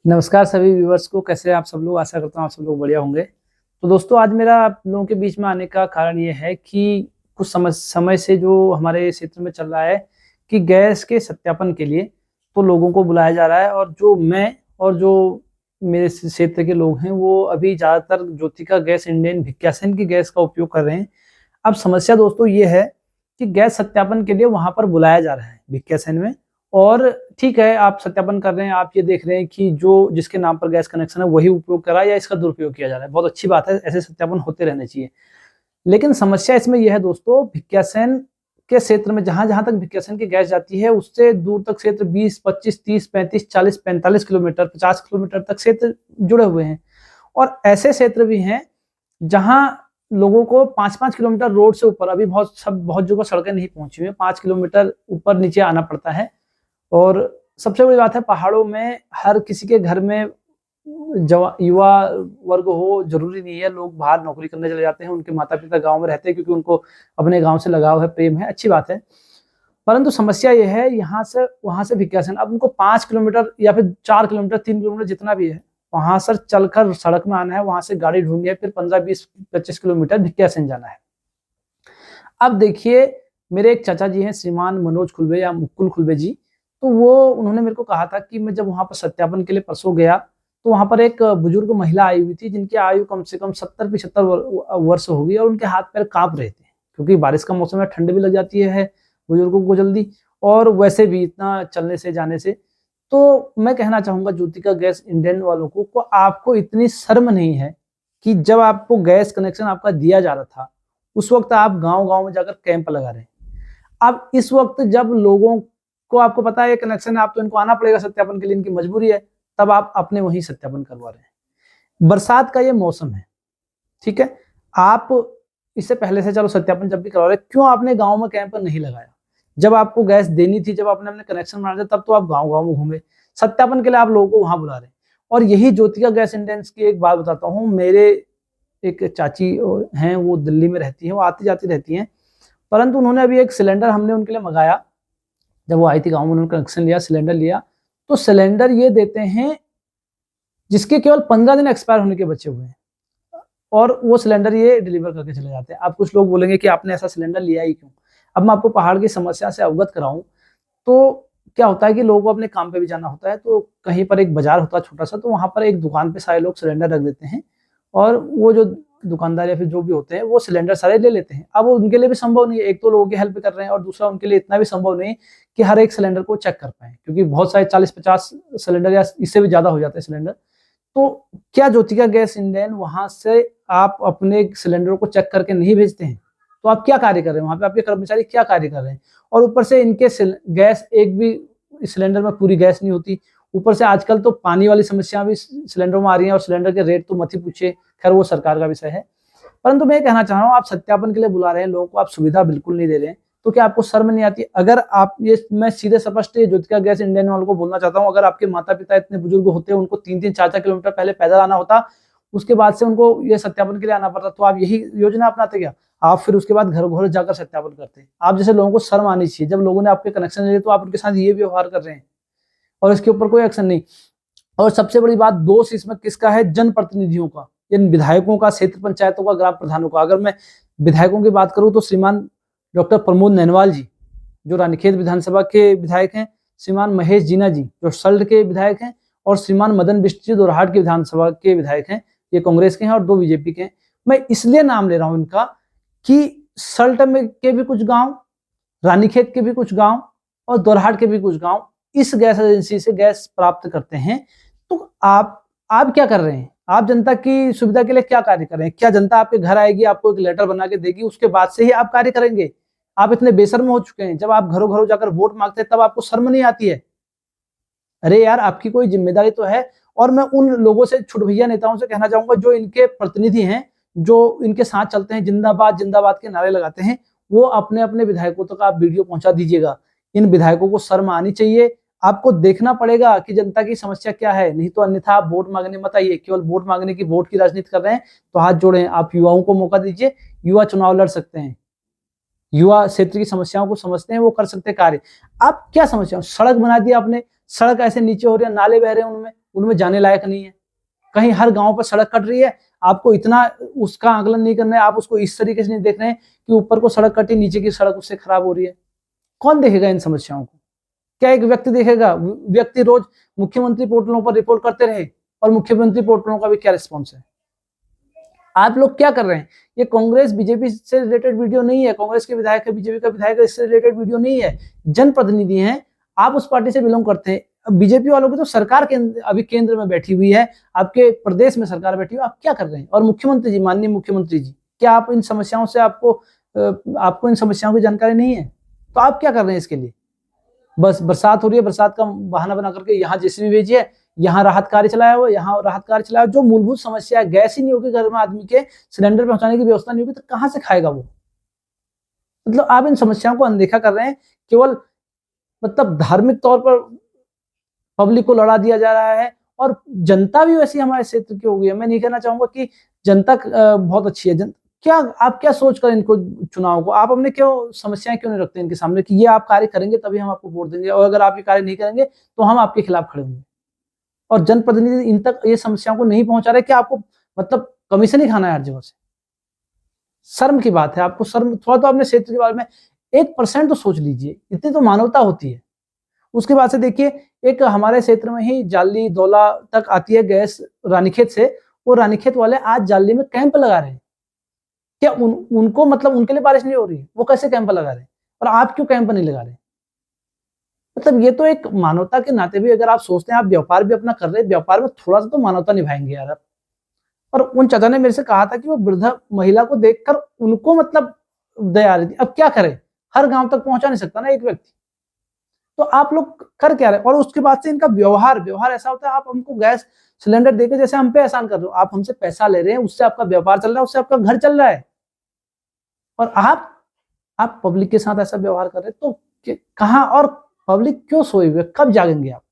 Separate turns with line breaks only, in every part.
नमस्कार सभी व्यूअर्स को। कैसे हैं आप सब लोग? आशा करता हूँ आप सब लोग बढ़िया होंगे। तो दोस्तों, आज मेरा आप लोगों के बीच में आने का कारण ये है कि कुछ समय से जो हमारे क्षेत्र में चल रहा है कि गैस के सत्यापन के लिए तो लोगों को बुलाया जा रहा है, और जो मैं और जो मेरे क्षेत्र के लोग हैं वो अभी ज़्यादातर ज्योतिका गैस इंडेन भिक्यासेन की गैस का उपयोग कर रहे हैं। अब समस्या दोस्तों ये है कि गैस सत्यापन के लिए वहां पर बुलाया जा रहा है भिक्यासेन में, और ठीक है, आप सत्यापन कर रहे हैं, आप ये देख रहे हैं कि जो जिसके नाम पर गैस कनेक्शन है वही उपयोग करा या इसका दुरुपयोग किया जा रहा है। बहुत अच्छी बात है, ऐसे सत्यापन होते रहने चाहिए। लेकिन समस्या इसमें यह है दोस्तों, भिक्यासेन के क्षेत्र में जहां जहां तक भिक्यासेन की गैस जाती है उससे दूर तक क्षेत्र 20, 25, 30, 35, 40, 45 किलोमीटर, 50 किलोमीटर तक क्षेत्र जुड़े हुए हैं। और ऐसे क्षेत्र भी हैं जहां लोगों को 5-5 किलोमीटर रोड से ऊपर, अभी बहुत जगह सड़कें नहीं पहुंची हुई है, 5 किलोमीटर ऊपर नीचे आना पड़ता है। और सबसे बड़ी बात है, पहाड़ों में हर किसी के घर में युवा वर्ग हो जरूरी नहीं है। लोग बाहर नौकरी करने चले जाते हैं, उनके माता पिता गांव में रहते हैं क्योंकि उनको अपने गांव से लगाव है, प्रेम है, अच्छी बात है। परंतु समस्या यह है, यहाँ से वहां से भिक्यासेन, अब उनको 5 किलोमीटर या फिर 4 किलोमीटर, 3 किलोमीटर जितना भी है, वहां से चलकर सड़क में आना है, वहां से गाड़ी ढूंढनी है, फिर 15, 20, 25 किलोमीटर भिक्यासेन जाना है। अब देखिए, मेरे एक चाचा जी हैं, श्रीमान मनोज खुलबे या मुकुल खुलबे जी, तो वो उन्होंने मेरे को कहा था कि मैं जब वहां पर सत्यापन के लिए परसों गया तो वहां पर एक बुजुर्ग महिला आई हुई थी जिनकी आयु कम से कम 70-75 वर्ष होगी, और उनके हाथ पैर कांप रहे थे क्योंकि बारिश का मौसम है, ठंड भी लग जाती है बुजुर्गों को जल्दी, और वैसे भी इतना चलने से जाने से। तो मैं कहना चाहूंगा ज्योतिका गैस इंडियन वालों को आपको इतनी शर्म नहीं है कि जब आपको गैस कनेक्शन आपका दिया जा रहा था उस वक्त आप गांव गांव में जाकर कैंप लगा रहे हैं। अब इस वक्त जब लोगों को, आपको पता है ये कनेक्शन है, आप तो इनको आना पड़ेगा सत्यापन के लिए, इनकी मजबूरी है, तब आप अपने वहीं सत्यापन करवा रहे हैं। बरसात का ये मौसम है, ठीक है, आप इससे पहले से चलो सत्यापन जब भी करवा रहे, क्यों आपने गांव में कैंप नहीं लगाया? जब आपको गैस देनी थी, जब आपने अपने कनेक्शन बनाया था, तब तो आप गांव गांव में घूमे। सत्यापन के लिए आप लोगों को वहां बुला रहे हैं। और यही ज्योतिका गैस इंडेंस की एक बात बताता हूँ, मेरे एक चाची हैं, वो दिल्ली में रहती हैं, वो आती जाती रहती हैं, परंतु उन्होंने अभी एक सिलेंडर हमने उनके लिए मंगाया। जब वो आई थी गांव में, उन्होंने कनेक्शन लिया, सिलेंडर लिया, तो सिलेंडर ये देते हैं जिसके केवल 15 दिन एक्सपायर होने के बचे हुए हैं, और वो सिलेंडर ये डिलीवर करके चले जाते हैं। अब कुछ लोग बोलेंगे कि आपने ऐसा सिलेंडर लिया ही क्यों? अब मैं आपको पहाड़ की समस्या से अवगत कराऊं तो क्या होता है कि लोगों को अपने काम पे भी जाना होता है, तो कहीं पर एक बाजार होता है छोटा सा, तो वहां पर एक दुकान पे सारे लोग सिलेंडर रख देते हैं, और वो जो दुकानदार या फिर जो भी होते हैं वो सिलेंडर सारे ले लेते हैं। अब उनके लिए भी संभव नहीं है, एक तो लोगों की हेल्प कर रहे हैं और दूसरा उनके लिए इतना भी संभव नहीं कि हर एक सिलेंडर को चेक कर पाए, क्योंकि बहुत सारे 40-50 सिलेंडर या इससे भी ज्यादा हो जाते हैं सिलेंडर। तो क्या ज्योतिका गैस इंडियन वहां से आप अपने सिलेंडरों को चेक करके नहीं भेजते हैं? तो आप क्या कार्य कर रहे हैं वहां पे? आपके कर्मचारी क्या कार्य कर रहे हैं? और ऊपर से इनके गैस, एक भी सिलेंडर में पूरी गैस नहीं होती। ऊपर से आजकल तो पानी वाली समस्या भी सिलेंडरों में आ रही है, और सिलेंडर के रेट तो मत ही पूछिए, खैर वो सरकार का विषय है। परंतु मैं कहना चाह रहा हूँ, आप सत्यापन के लिए बुला रहे हैं लोगों को, आप सुविधा बिल्कुल नहीं दे रहे हैं, तो क्या आपको शर्म नहीं आती? अगर आप ये, मैं सीधे स्पष्ट ज्योतिका गैस इंडियन वालों को बोलना चाहता हूँ, अगर आपके माता पिता इतने बुजुर्ग होते, उनको 3-3, 4-4 किलोमीटर पहले पैदल आना होता, उसके बाद से उनको ये सत्यापन के लिए आना पड़ता, तो आप यही योजना अपनाते क्या? आप फिर उसके बाद घर घर जाकर सत्यापन करते? आप जैसे लोगों को शर्म आनी चाहिए, जब लोगों ने आपके कनेक्शन लिए तो आप उनके साथ ये व्यवहार कर रहे हैं और इसके ऊपर कोई एक्शन नहीं। और सबसे बड़ी बात, दोष इसमें किसका है? जनप्रतिनिधियों का, इन विधायकों का, क्षेत्र पंचायतों का, ग्राम प्रधानों का। अगर मैं विधायकों की बात करूं तो श्रीमान डॉक्टर प्रमोद नैनवाल जी, जो रानीखेत विधानसभा के विधायक हैं, श्रीमान महेश जीना जी, जो सल्ट के विधायक हैं, और श्रीमान मदन बिष्ट जी, दोरहाट के विधानसभा के विधायक हैं, ये कांग्रेस के हैं और 2 बीजेपी के हैं। मैं इसलिए नाम ले रहा हूं इनका कि सल्ट में के भी कुछ गांव, रानीखेत के भी कुछ गांव और दोरहाट के भी कुछ गांव इस गैस एजेंसी से गैस प्राप्त करते हैं। तो आप क्या कर रहे हैं? आप जनता की सुविधा के लिए क्या कार्य कर रहे हैं? क्या जनता आपके घर आएगी, आपको एक लेटर बना के देगी, उसके बाद से ही आप कार्य करेंगे? आप इतने बेशर्म हो चुके हैं, जब आप घरों घरों जाकर वोट मांगते हैं तब आपको शर्म नहीं आती है? अरे यार, आपकी कोई जिम्मेदारी तो है। और मैं उन लोगों से, छुटभैया नेताओं से कहना चाहूंगा जो इनके प्रतिनिधि हैं, जो इनके साथ चलते हैं, जिंदाबाद जिंदाबाद के नारे लगाते हैं, वो अपने अपने विधायकों तक आप वीडियो पहुंचा दीजिएगा। इन विधायकों को शर्म आनी चाहिए। आपको देखना पड़ेगा कि जनता की समस्या क्या है, नहीं तो अन्यथा आप वोट मांगने मत आइए। केवल वोट मांगने की, वोट की राजनीति कर रहे हैं तो हाथ जोड़े। आप युवाओं को मौका दीजिए, युवा चुनाव लड़ सकते हैं, युवा क्षेत्र की समस्याओं को समझते हैं, वो कर सकते हैं कार्य। आप क्या समस्या? सड़क बना दी आपने, सड़क ऐसे नीचे हो रही है, नाले बह रहे हैं उनमें, उनमें जाने लायक नहीं है। कहीं हर गांव पर सड़क कट रही है, आपको इतना उसका आकलन नहीं करना है, आप उसको इस तरीके से नहीं देख रहे हैं कि ऊपर को सड़क कटी, नीचे की सड़क उससे खराब हो रही है। कौन देखेगा इन समस्याओं को? क्या एक व्यक्ति देखेगा? व्यक्ति रोज मुख्यमंत्री पोर्टलों पर रिपोर्ट करते रहे, और मुख्यमंत्री पोर्टलों का भी क्या रिस्पॉन्स है? आप लोग क्या कर रहे हैं? ये कांग्रेस बीजेपी से रिलेटेड वीडियो नहीं है, कांग्रेस के विधायक है, बीजेपी का विधायक है, इससे रिलेटेड वीडियो नहीं है। जनप्रतिनिधि हैं, आप उस पार्टी से बिलोंग करते हैं। बीजेपी वालों की तो सरकार अभी केंद्र में बैठी हुई है, आपके प्रदेश में सरकार बैठी हुई है, आप क्या कर रहे हैं? और मुख्यमंत्री जी, माननीय मुख्यमंत्री जी, क्या आप इन समस्याओं से आपको इन समस्याओं की जानकारी नहीं है? तो आप क्या कर रहे हैं इसके लिए? बस बरसात हो रही है, बरसात का बहाना बना करके यहाँ जेसीबी भेजिए, यहाँ राहत कार्य चलाया हुआ, यहाँ राहत कार्य चलाया। जो मूलभूत समस्या है, गैस ही नहीं होगी घर में, आदमी के सिलेंडर पहुंचाने की व्यवस्था नहीं होगी, तो कहां से खाएगा वो? मतलब आप इन समस्याओं को अनदेखा कर रहे हैं, केवल मतलब धार्मिक तौर पर पब्लिक को लड़ा दिया जा रहा है। और जनता भी वैसी हमारे क्षेत्र की हो गई है। मैं नहीं कहना चाहूंगा कि जनता बहुत अच्छी है। क्या आप क्या सोचकर इनको चुनाव को आप अपने क्यों समस्याएं क्यों नहीं रखते इनके सामने कि ये आप कार्य करेंगे तभी हम आपको वोट देंगे, और अगर आप ये कार्य नहीं करेंगे तो हम आपके खिलाफ खड़े होंगे। और जनप्रतिनिधि इन तक ये समस्याओं को नहीं पहुंचा रहे कि आपको मतलब कमीशन ही खाना है हर जगह से। शर्म की बात है, आपको शर्म थोड़ा तो अपने क्षेत्र के बारे में 1% तो सोच लीजिए, इतनी तो मानवता होती है। उसके बाद से देखिए, एक हमारे क्षेत्र में ही जाली दौला तक आती है गैस रानीखेत से, वो रानीखेत वाले आज जाली में कैंप लगा रहे हैं। क्या उनको मतलब उनके लिए बारिश नहीं हो रही, वो कैसे कैंप लगा रहे हैं? और आप क्यों कैंप नहीं लगा रहे? मतलब ये तो एक मानवता के नाते भी अगर आप सोचते हैं, आप व्यापार भी अपना कर रहे हैं, व्यापार में थोड़ा सा तो मानवता निभाएंगे यार आप। और उन चाचा ने मेरे से कहा था कि वो वृद्धा महिला को देखकर उनको मतलब दया आ रही थी। अब क्या करें, हर गांव तक पहुंचा नहीं सकता ना एक व्यक्ति। तो आप लोग कर क्या रहे? और उसके बाद से इनका व्यवहार ऐसा होता है, आप हमको गैस सिलेंडर देकर जैसे हम पे एहसान कर रहे हो, आप हमसे पैसा ले रहे हैं, उससे आपका व्यापार चल रहा है, उससे आपका घर चल रहा है, और आप पब्लिक के साथ ऐसा व्यवहार कर रहे हैं। तो कहां, और पब्लिक क्यों सोए हुए, कब जागेंगे आप?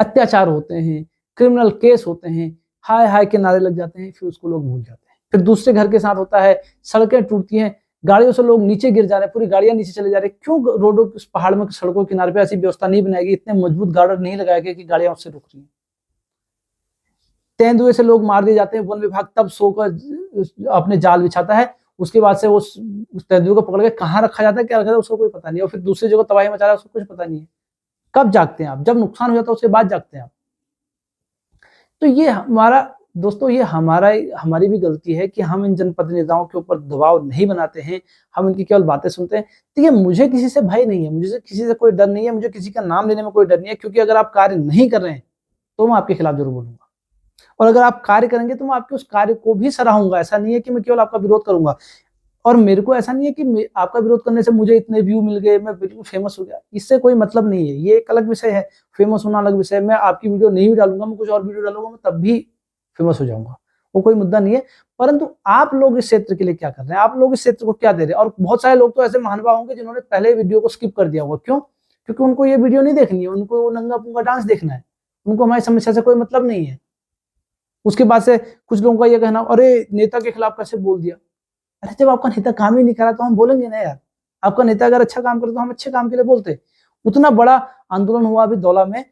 अत्याचार होते हैं, क्रिमिनल केस होते हैं, हाय हाय के नारे लग जाते हैं, फिर उसको लोग भूल जाते हैं। फिर दूसरे घर के साथ होता है, सड़कें टूटती हैं, गाड़ियों से लोग नीचे गिर जा रहे हैं, पूरी गाड़ियां नीचे चले जा रही है। क्यों रोडों पहाड़ में सड़कों के किनारे पे ऐसी व्यवस्था नहीं बनाएगी, इतने मजबूत गार्डर नहीं लगाया गया कि गाड़ियां उससे रुक रही है? तेंदुए से लोग मार दिए जाते हैं, वन विभाग तब सोकर अपने जाल बिछाता है, उसके बाद से वो तेंदुए को पकड़ के कहाँ रखा जाता है, क्या रखा जाता है, उसको कोई पता नहीं, और फिर दूसरी जगह तबाही मचा रहा है, उसको कुछ पता नहीं है। कब जागते हैं आप? जब नुकसान हो जाता है उसके बाद जागते हैं आप। तो ये हमारा दोस्तों, ये हमारी भी गलती है कि हम इन जनप्रतिनिधियों के ऊपर दबाव नहीं बनाते हैं, हम इनकी केवल बातें सुनते हैं। तो ये मुझे किसी से भय नहीं है, मुझे किसी से कोई डर नहीं है, मुझे किसी का नाम लेने में कोई डर नहीं है, क्योंकि अगर आप कार्य नहीं कर रहे हैं तो मैं आपके खिलाफ जरूर बोलूंगा, और अगर आप कार्य करेंगे तो मैं आपके उस कार्य को भी सराहूंगा। ऐसा नहीं है कि मैं केवल आपका विरोध करूंगा, और मेरे को ऐसा नहीं है कि आपका विरोध करने से मुझे इतने व्यू मिल गए, मैं बिल्कुल फेमस हो गया, इससे कोई मतलब नहीं है। ये एक अलग विषय है, फेमस होना अलग विषय है। मैं आपकी वीडियो नहीं भी डालूंगा, मैं कुछ और वीडियो डालूंगा, मैं तब भी फेमस हो जाऊंगा, वो कोई मुद्दा नहीं है। परंतु आप लोग इस क्षेत्र के लिए क्या कर रहे हैं, आप लोग इस क्षेत्र को क्या दे रहे हैं? और बहुत सारे लोग तो ऐसे महानुभाव होंगे जिन्होंने पहले वीडियो को स्किप कर दिया होगा। क्यों? क्योंकि उनको ये वीडियो नहीं देखनी है, उनको वो नंगा पुंगा डांस देखना है, उनको हमारी समस्या से कोई मतलब नहीं है। उसके बाद से कुछ लोगों का ये कहना, अरे नेता के खिलाफ कैसे बोल दिया? अरे जब आपका नेता काम ही नहीं करा तो हम बोलेंगे ना यार। आपका नेता अगर अच्छा काम करे तो हम अच्छे काम के लिए बोलते। उतना बड़ा आंदोलन हुआ अभी दौला में,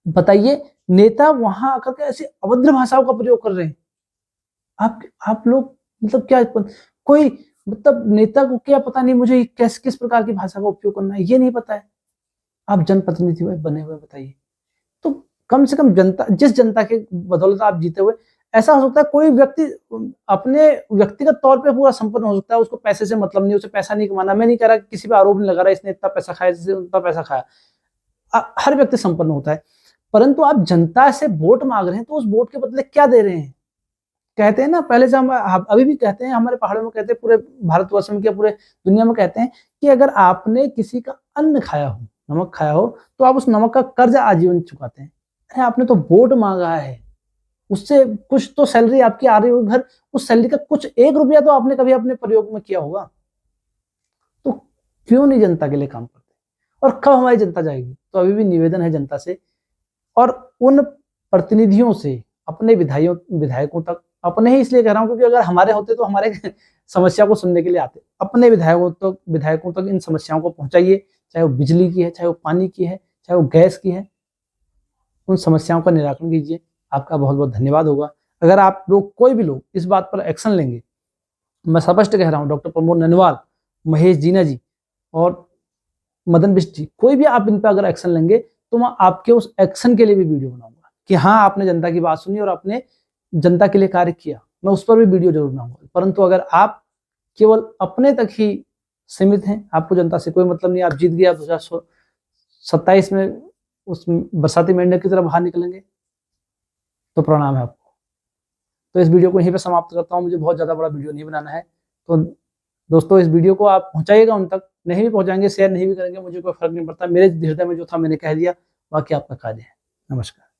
बताइए, नेता वहां आकर के ऐसी अभद्र भाषाओं का प्रयोग कर रहे हैं। आप लोग मतलब क्या, कोई मतलब नेता को क्या पता नहीं मुझे किस प्रकार की भाषा का उपयोग करना है, ये नहीं पता है? आप जनप्रतिनिधि बने हुए, बताइए। तो कम से कम जनता, जिस जनता के बदौलत आप जीते हुए, ऐसा हो सकता है कोई व्यक्ति अपने व्यक्तिगत तौर पे पूरा संपन्न हो सकता है, उसको पैसे से मतलब नहीं, उसे पैसा नहीं कमाना। मैं नहीं कह रहा कि किसी पे आरोप नहीं लगा रहा इसने इतना पैसा खाया, इसने उतना पैसा खाया, हर व्यक्ति संपन्न होता है। परंतु आप जनता से वोट मांग रहे हैं तो उस वोट के बदले क्या दे रहे हैं? कहते हैं ना, पहले से हम अभी भी कहते हैं, हमारे पहाड़ों में कहते हैं, पूरे भारतवर्ष में क्या पूरे दुनिया में कहते हैं कि अगर आपने किसी का अन्न खाया हो, नमक खाया हो, तो आप उस नमक का कर्ज आजीवन चुकाते हैं। अरे आपने तो वोट मांगा है, उससे कुछ तो सैलरी आपकी आ रही होगी घर, उस सैलरी का कुछ 1 रुपया तो आपने कभी अपने प्रयोग में किया होगा। तो क्यों नहीं जनता के लिए काम करते? और कब हमारी जनता जाएगी? तो अभी भी निवेदन है जनता से और उन प्रतिनिधियों से, अपने विधायकों तक, अपने ही इसलिए कह रहा हूं क्योंकि अगर हमारे होते तो हमारे समस्या को सुनने के लिए आते। अपने विधायकों तक इन समस्याओं को पहुंचाइए, चाहे वो बिजली की है, चाहे वो पानी की है, चाहे वो गैस की है। उन समस्याओं का निराकरण कीजिए। आपका बहुत बहुत धन्यवाद होगा। अगर आप लोग कोई भी लोग इस बात पर एक्शन लेंगे, मैं स्पष्ट कह रहा हूँ, डॉक्टर प्रमोद ननवाल, महेश जीना जी और मदन बिष्ट जी, कोई भी आप इन पर अगर एक्शन लेंगे तो मैं आपके उस एक्शन के लिए भी वीडियो बनाऊंगा कि हाँ आपने जनता की बात सुनी और आपने जनता के लिए कार्य किया, मैं उस पर भी वीडियो जरूर बनाऊंगा। परंतु अगर आप केवल अपने तक ही सीमित हैं, आपको जनता से कोई मतलब नहीं, आप जीत गए, आप 2027 में उस बरसाती मेंढक की तरह बाहर निकलेंगे, तो प्रणाम है आपको। तो इस वीडियो को यहीं पे समाप्त करता हूँ, मुझे बहुत ज़्यादा बड़ा वीडियो नहीं बनाना है। तो दोस्तों इस वीडियो को आप पहुंचाइएगा उन तक, नहीं भी पहुंचाएंगे, शेयर नहीं भी करेंगे, मुझे कोई फर्क नहीं पड़ता। मेरे हृदय में जो था मैंने कह दिया, बाकी आपका कार्य है। नमस्कार।